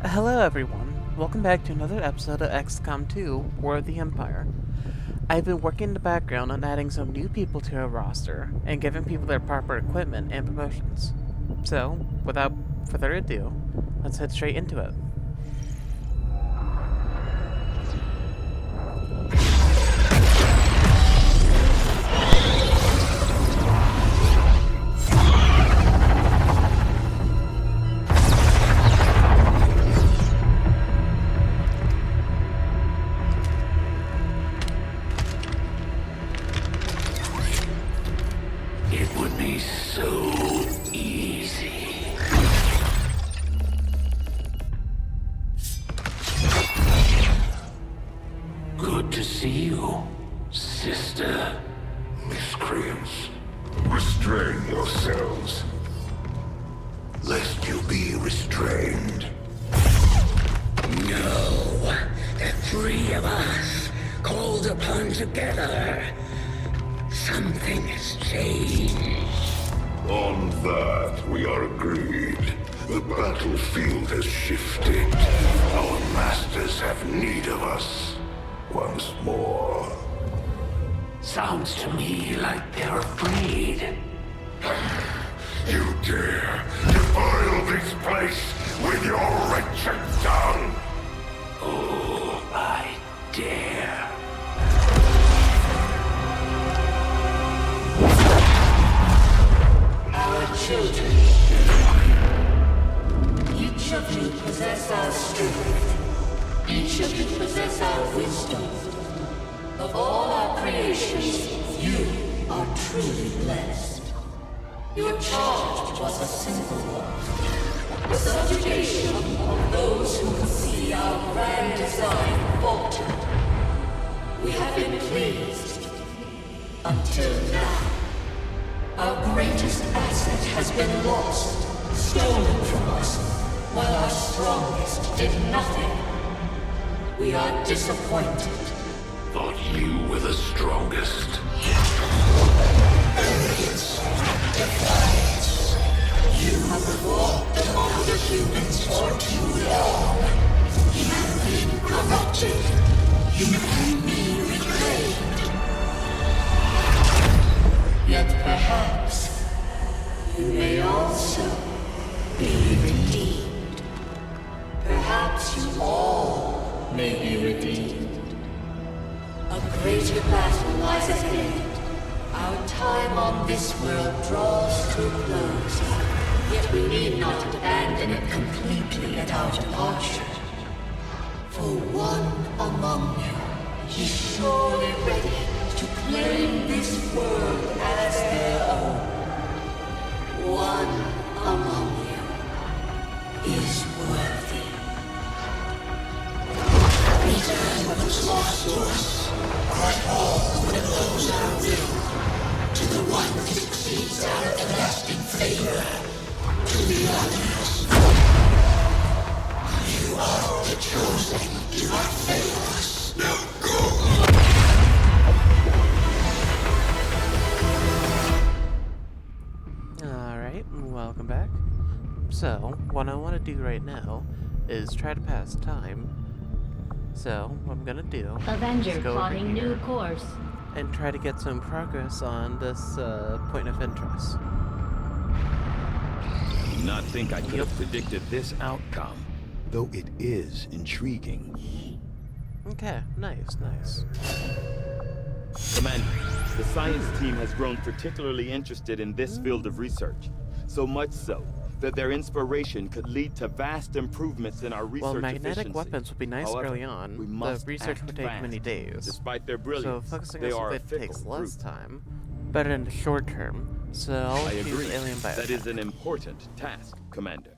Hello everyone, welcome back to another episode of XCOM 2, War of the Empire. I've been working in the background on adding some new people to our roster, and giving people their proper equipment and promotions. So, without further ado, let's head straight into it. Sounds to me like they're afraid. You dare defile this place with your wretched tongue? Oh, I dare. Our children. Each of you possess our strength. Each of you possess our wisdom. Of all our creations, you are truly blessed. Your charge was a simple one. The subjugation of those who can see our grand design falter. We have been pleased. Until now. Our greatest asset has been lost, stolen from us, while our strongest did nothing. We are disappointed. Thought you were the strongest. Arrogance, defiance. You have walked among the humans for too long. You've been corrupted. You can be reclaimed. Yet perhaps you may also be redeemed. Perhaps you all may be redeemed. A greater battle lies ahead. Our time on this world draws to a close. Yet we need not abandon it completely at our departure. For one among you is surely ready to claim this world as their own. One among you is worthy. Return what was lost to us. Grant all who oppose our will, to the one that succeeds our everlasting favor, to the others. You are the chosen, do not fail us. Now go! Alright, welcome back. So, what I want to do right now is try to pass time. So, what I'm gonna do Avenger is go plotting over here new course. and try to get some progress on this point of interest. Do not think I could have predicted this outcome, though it is intriguing. Okay, nice. Commander, the science team has grown particularly interested in this field of research. So much so that their inspiration could lead to vast improvements in our research While magnetic efficiency. weapons would be nice However, early on, we the must research would take act many fast. days. Despite their So brilliance, focusing they on are a something that takes fickle less group. time, better in the short term. So I'll I choose agree. alien biotech. That is an important task, Commander.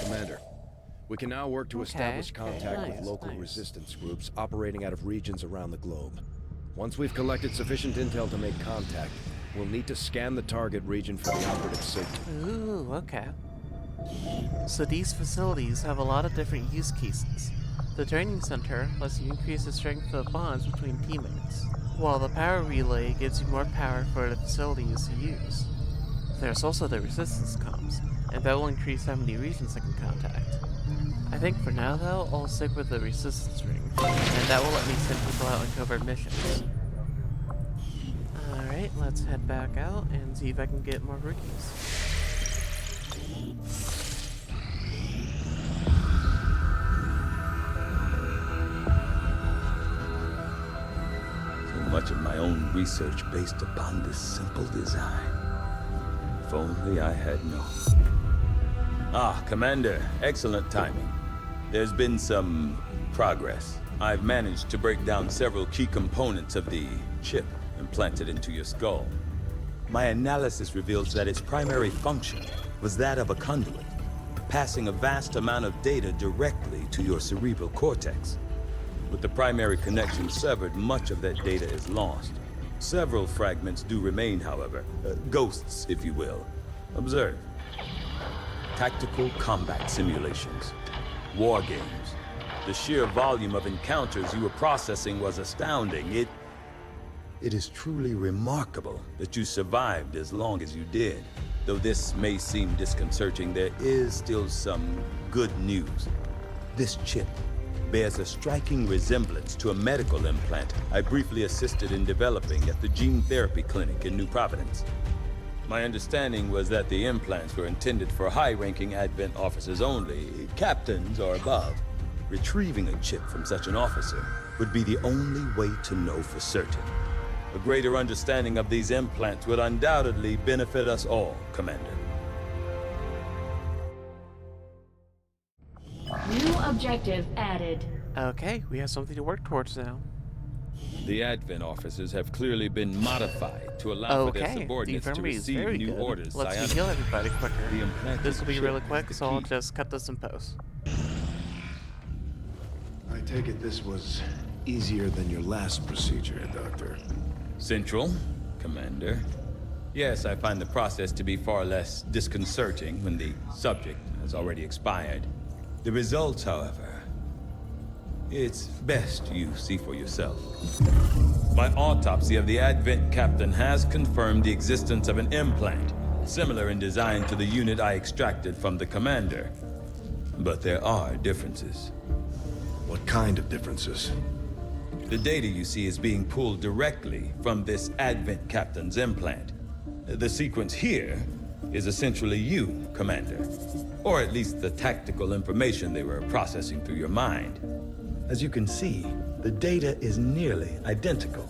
Commander, we can now work to establish contact with nice, local nice. resistance groups operating out of regions around the globe. Once we've collected sufficient intel to make contact, we'll need to scan the target region for the operative signal. Ooh, okay. So these facilities have a lot of different use cases. The training center lets you increase the strength of bonds between teammates, while the power relay gives you more power for the facilities to use. There's also the resistance comms, and that will increase how many regions I can contact. I think for now though, I'll stick with the resistance ring, and that will let me send people out on covert missions. Alright, let's head back out and see if I can get more rookies. Much of my own research based upon this simple design. If only I had known. Ah, Commander, excellent timing. There's been some progress. I've managed to break down several key components of the chip implanted into your skull. My analysis reveals that its primary function was that of a conduit, passing a vast amount of data directly to your cerebral cortex. With the primary connection severed, much of that data is lost. Several fragments do remain, however. Ghosts, if you will. Observe. Tactical combat simulations. War games. The sheer volume of encounters you were processing was astounding. It is truly remarkable that you survived as long as you did. Though this may seem disconcerting, there is still some good news. This chip bears a striking resemblance to a medical implant I briefly assisted in developing at the gene therapy clinic in New Providence. My understanding was that the implants were intended for high-ranking Advent officers only, captains or above. Retrieving a chip from such an officer would be the only way to know for certain. A greater understanding of these implants would undoubtedly benefit us all, Commander. New objective added. Okay, we have something to work towards now. The Advent officers have clearly been modified to allow for their Okay, the subordinates to infirmary is receive very new good. orders. Let's me heal everybody The quicker. implanted This will be chip really is quick, the so I'll key. just cut this in post. I take it this was easier than your last procedure, Doctor. Central, Commander. Yes, I find the process to be far less disconcerting when the subject has already expired. The results, however, it's best you see for yourself. My autopsy of the Advent captain has confirmed the existence of an implant, similar in design to the unit I extracted from the commander. But there are differences. What kind of differences? The data you see is being pulled directly from this Advent captain's implant. The sequence here is essentially you, Commander. Or at least the tactical information they were processing through your mind. As you can see, the data is nearly identical.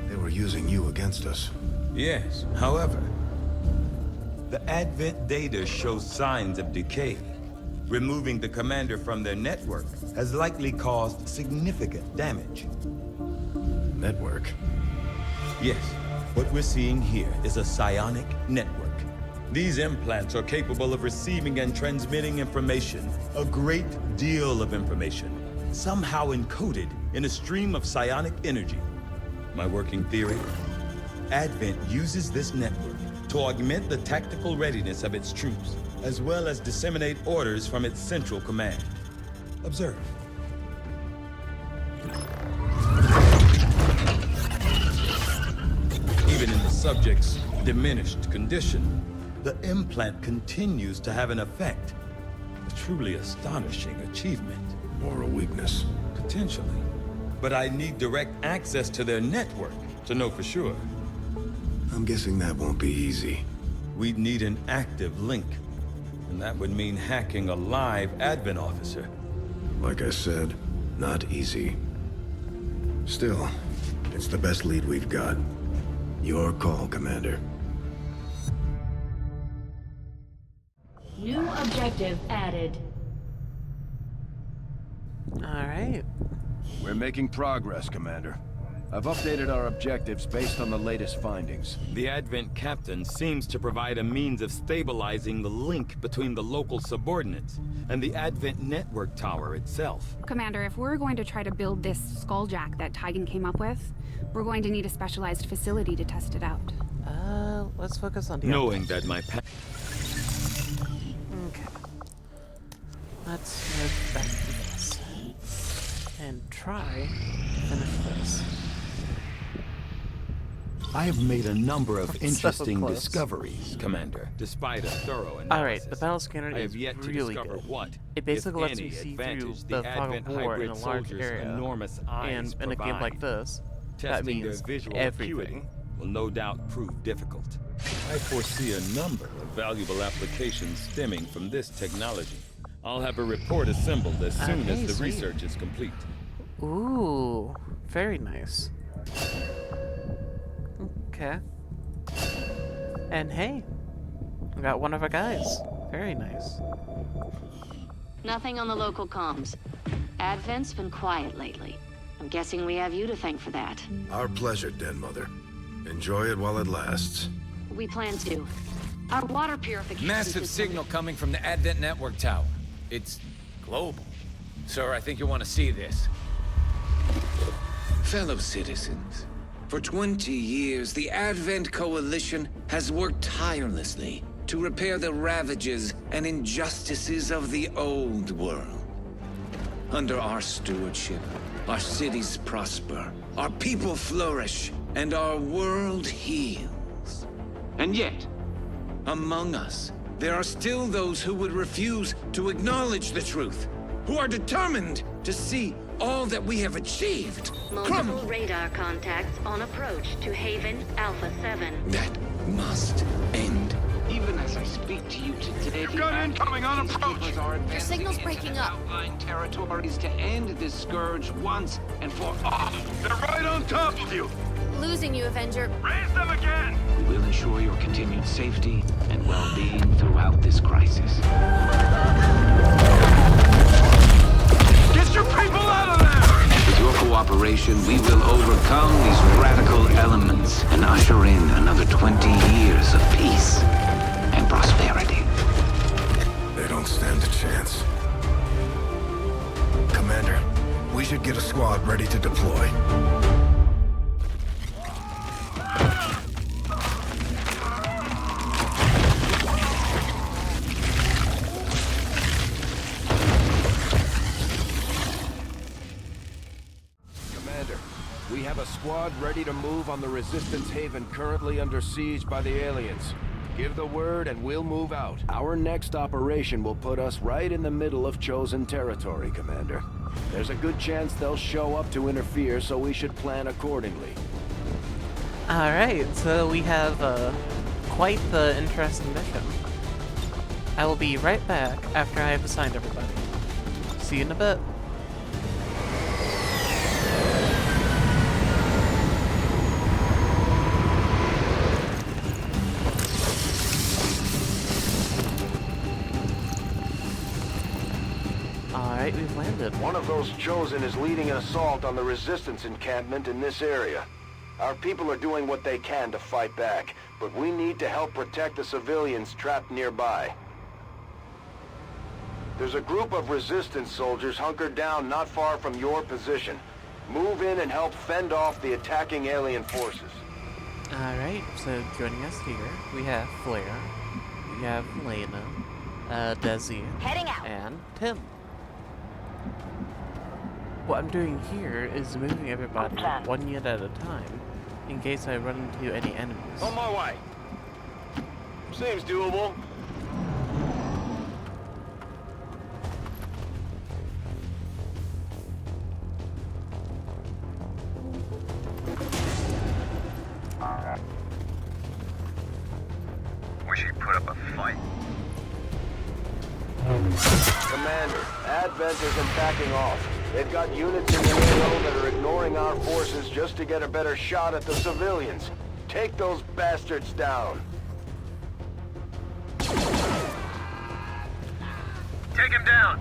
They were using you against us. Yes, however, the Advent data shows signs of decay. Removing the commander from their network has likely caused significant damage. Network? Yes, what we're seeing here is a psionic network. These implants are capable of receiving and transmitting information, a great deal of information, somehow encoded in a stream of psionic energy. My working theory? Advent uses this network to augment the tactical readiness of its troops, as well as disseminate orders from its central command. Observe. Even in the subject's diminished condition, the implant continues to have an effect. A truly astonishing achievement. Moral weakness. Potentially. But I need direct access to their network to know for sure. I'm guessing that won't be easy. We'd need an active link. And that would mean hacking a live Advent officer. Like I said, not easy. Still, it's the best lead we've got. Your call, Commander. New objective added. Alright. We're making progress, Commander. I've updated our objectives based on the latest findings. The Advent captain seems to provide a means of stabilizing the link between the local subordinates and the Advent network tower itself. Commander, if we're going to try to build this skulljack that Tygan came up with, we're going to need a specialized facility to test it out. Let's focus on the Knowing that my Okay. Let's head back to this. And try to finish this. I have made a number of So interesting close. discoveries, Commander. Despite a thorough analysis, Alright, the battle scanner I have is yet to really discover good. what, It basically if lets any, me see through advantage the the fog Advent of war in hybrid a large soldiers' area. enormous eyes And in a game like provide. this, that Testing means their visual everything. acuity will no doubt prove difficult. I foresee a number of valuable applications stemming from this technology. I'll have a report assembled as soon Okay, as the sweet. research is complete. Ooh, very nice. Okay. And hey, we got one of our guys. Very nice. Nothing on the local comms. Advent's been quiet lately. I'm guessing we have you to thank for that. Our pleasure, Den Mother. Enjoy it while it lasts. We plan to. Our water purification Massive system- signal coming from the Advent Network Tower. It's global. Sir, I think you'll want to see this. Fellow citizens, for 20 years, the Advent Coalition has worked tirelessly to repair the ravages and injustices of the old world. Under our stewardship, our cities prosper, our people flourish, and our world heals. And yet, among us, there are still those who would refuse to acknowledge the truth, who are determined to see all that we have achieved Multiple radar contacts on approach to Haven Alpha 7. That must end. Even as I speak to you today, you've got incoming on approach. Your signal's breaking up. Outlying territories to end this scourge once and for all. They're right on top of you. Losing you, Avenger. Raise them again. We will ensure your continued safety and well-being throughout this crisis. Get your people out of there! With your cooperation, we will overcome these radical elements and usher in another 20 years of peace and prosperity. They don't stand a chance. Commander, we should get a squad ready to deploy. Commander, we have a squad ready to move on the Resistance Haven currently under siege by the aliens. Give the word and we'll move out. Our next operation will put us right in the middle of chosen territory, Commander. There's a good chance they'll show up to interfere, so we should plan accordingly. Alright, so we have quite the interesting mission. I will be right back after I have assigned everybody. See you in a bit. Alright, we've landed. One of those chosen is leading an assault on the Resistance encampment in this area. Our people are doing what they can to fight back, but we need to help protect the civilians trapped nearby. There's a group of Resistance soldiers hunkered down not far from your position. Move in and help fend off the attacking alien forces. Alright, so joining us here, we have Flair, we have Leyna, Desi, Heading out. and Tenn. What I'm doing here is moving everybody one unit at a time, in case I run into any enemies. On my way. Seems doable. We should put up a fight. Commander, Advent isn't backing off. They've got units in the AO that are ignoring our forces just to get a better shot at the civilians. Take those bastards down. Take him down.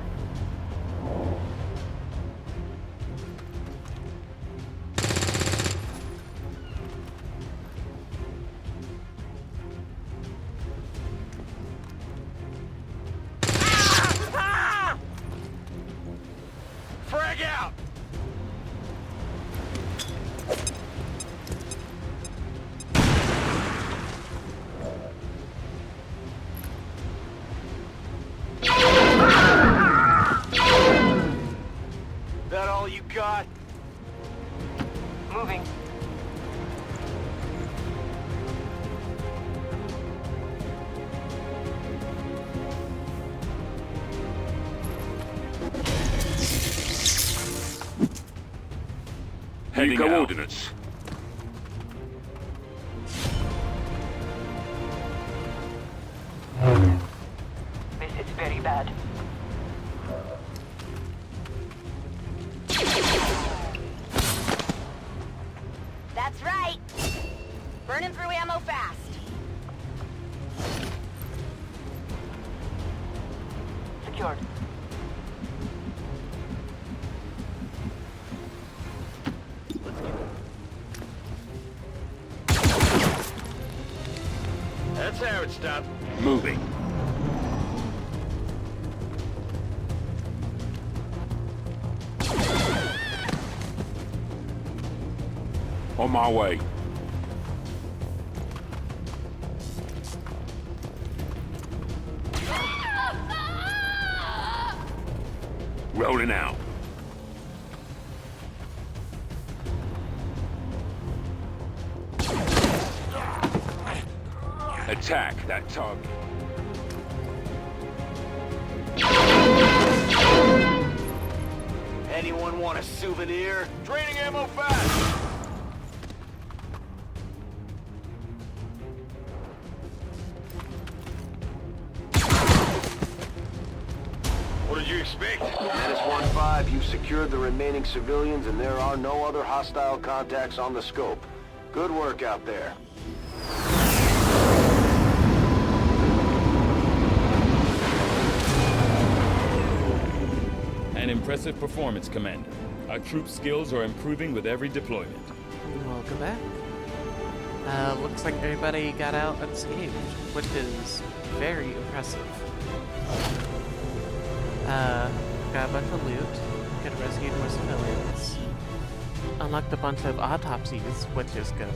Frag out! New coordinates. This is very bad. That's right. Burning through ammo fast. Secured. That's how it's done. Moving. On my way. Rolling out. Attack that target. Anyone want a souvenir? Draining ammo fast! What did you expect? Menace 1-5, you've secured the remaining civilians and there are no other hostile contacts on the scope. Good work out there. An impressive performance, Commander. Our troops' skills are improving with every deployment. Welcome back. Looks like everybody got out unscathed, which is very impressive. Got a bunch of loot, could have rescued more civilians, unlocked a bunch of autopsies, which is good.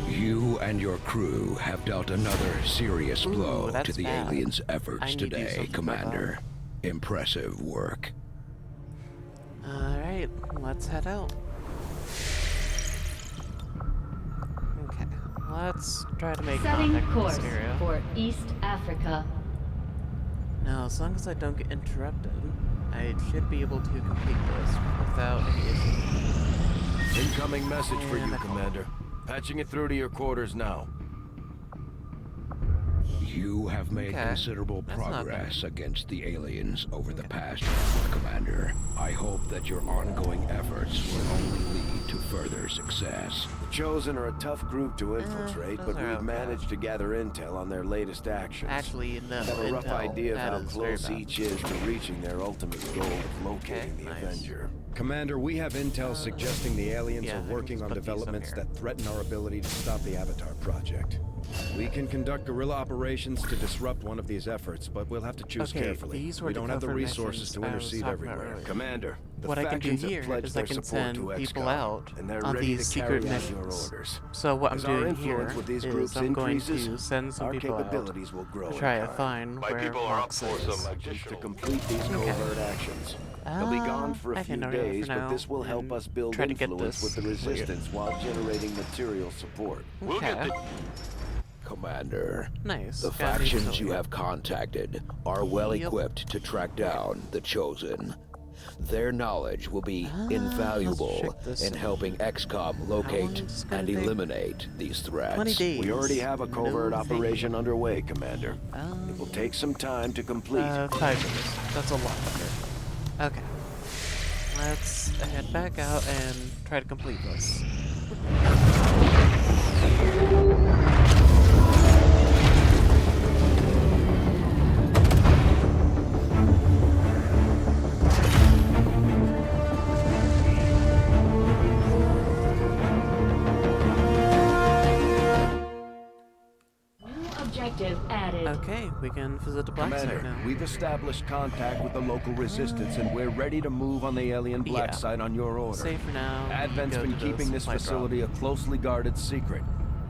You and your crew have dealt another serious blow to the bad. aliens' efforts today, Commander. Impressive work. Alright, let's head out. Okay, let's try to make Setting contact with course this area. for East Africa. Now, as long as I don't get interrupted, I should be able to complete this without any issue. Incoming message for you, Commander. Patching it through to your quarters now. You have made considerable progress against the aliens over the past month, Commander. I hope that your ongoing efforts will only lead to further success. The Chosen are a tough group to infiltrate, but we've managed to gather intel on their latest actions. Actually, no, We have a rough intel. idea of That how is very close bad. each is to reaching their ultimate goal of locating the Avenger. Commander, we have intel suggesting the aliens yeah, are I working can on just put these up developments here. that threaten our ability to stop the Avatar project. We can conduct guerrilla operations to disrupt one of these efforts, but we'll have to choose carefully. These were We don't have the covered resources to missions I was intercede talking about everywhere. earlier. Commander, the What I can do factions have here pledged is I their can support send to people XCOM, out and they're on ready these to carry secret out your missions. orders. So what I'm As our doing influence here with these is groups I'm going increases, to send some our people out capabilities will grow to try in to time. find My where people are up Mox for is. some To additional. complete these covert actions. They'll be gone for a I few can ignore it days, for but now this will help and us build try to get influence with this the cleared. resistance while generating material support. We'll get Okay. Commander, Nice. the Got factions these you over have contacted are well Yep. equipped to track down the Chosen. Their knowledge will be invaluable check this in out. helping XCOM locate is this gonna and take? eliminate these 20 threats. days. We already have a covert No operation underway, Commander. thing. It will take some time to complete. 5 days. That's a lot. Okay. Let's head back out and try to complete this. New objective added. Okay, we can visit the black site Commander, now. we've established contact with the local resistance and we're ready to move on the alien black Yeah. site on your order. Safe for now. Advent's Go been to the keeping this supply facility a closely guarded secret.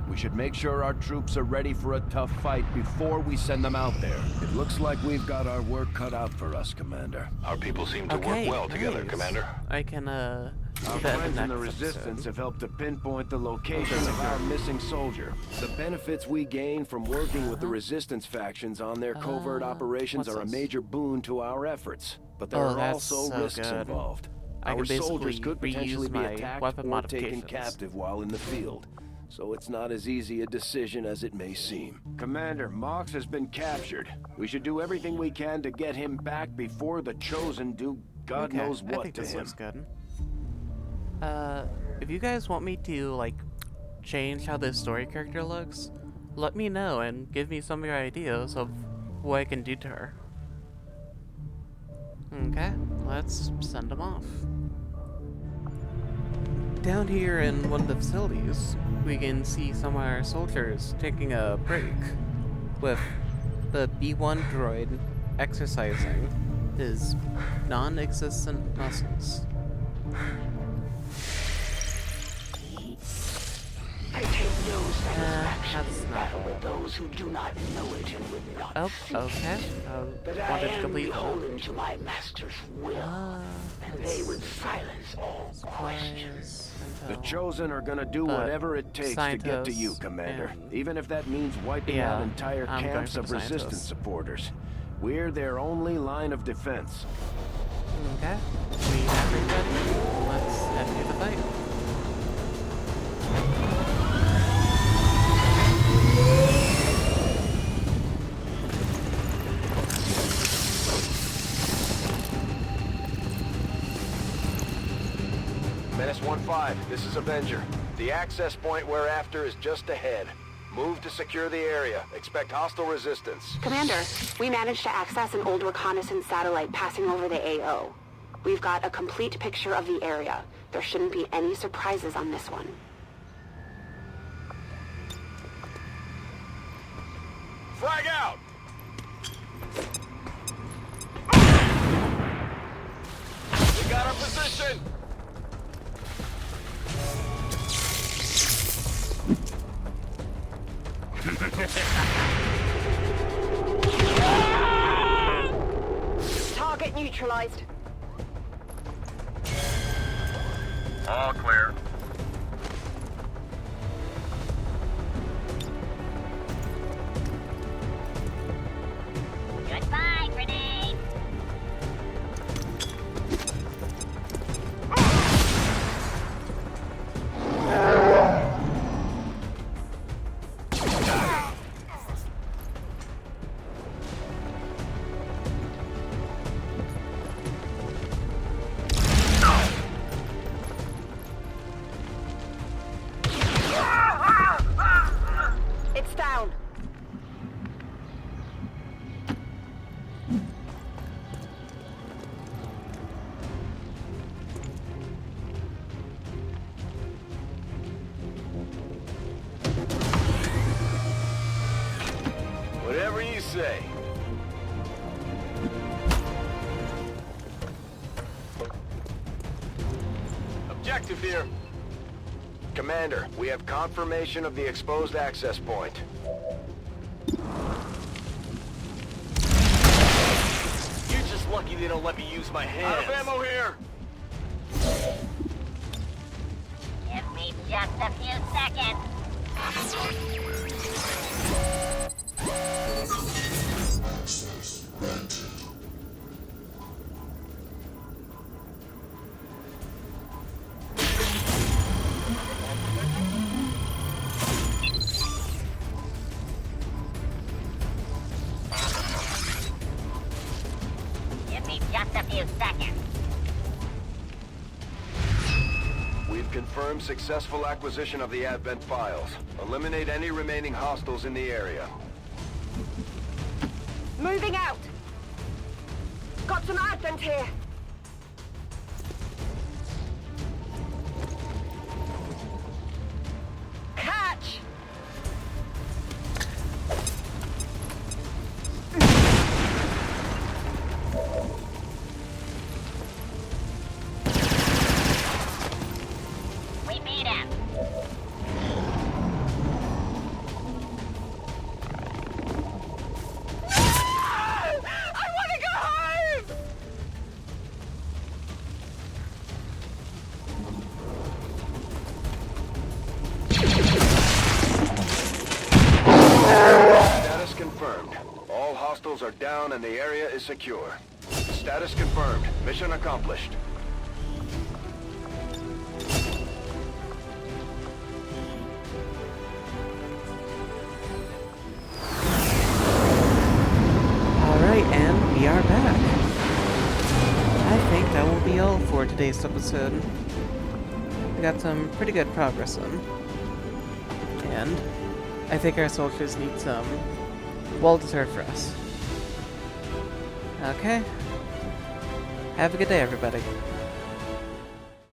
We should make sure our troops are ready for a tough fight before we send them out there. It looks like we've got our work cut out for us, Commander. Our people seem to Okay, work well together, nice. Commander. I can, Our do that friends in in the the next Resistance episode. have helped to pinpoint the location of our missing soldier. The benefits we gain from working with the Resistance factions on their covert operations what's are a this? major boon to our efforts. But there Oh, are that's also so risks good. involved. I Our can soldiers basically could potentially reuse be my attacked weapon or taken modifications. captive while in the field, so it's not as easy a decision as it may seem. Commander, Mox has been captured. We should do everything we can to get him back before the Chosen do God knows I what think to this him. looks good. If you guys want me to, like, change how this story character looks, let me know and give me some of your ideas of what I can do to her. Okay, let's send them off. Down here in one of the facilities, we can see some of our soldiers taking a break, with the B1 droid exercising his non-existent muscles. I take no satisfaction that's in not battle with those who do not know it and would not Oh, see okay. it. But I Wanted to am complete that. beholden to my master's will, and they would silence all questions. The Chosen are gonna do whatever it takes to get to you, Commander. Even if that means wiping out entire I'm going camps for of the Resistance scientists. supporters. We're their only line of defense. Okay, we have it ready. Let's head to the fight. Menace 1-5, this is Avenger. The access point we're after is just ahead. Move to secure the area. Expect hostile resistance. Commander, we managed to access an old reconnaissance satellite passing over the AO. We've got a complete picture of the area. There shouldn't be any surprises on this one. Flag out! We got our position! Target neutralized. All clear. Goodbye, grenade. It's down. Whatever you say. Objective here. Commander, we have confirmation of the exposed access point. You're just lucky they don't let me use my hands. Out of ammo here. Give me just a few seconds. Access granted. Give me just a few seconds. We've confirmed successful acquisition of the Advent files. Eliminate any remaining hostiles in the area. Moving out. Got some Advent here. Catch! We beat him. I want to go home! Status confirmed. All hostiles are down and the area is secure. Status confirmed. Mission accomplished. that will be all for today's episode. We got some pretty good progress in. And I think our soldiers need some well-deserved rest. Okay. Have a good day, everybody.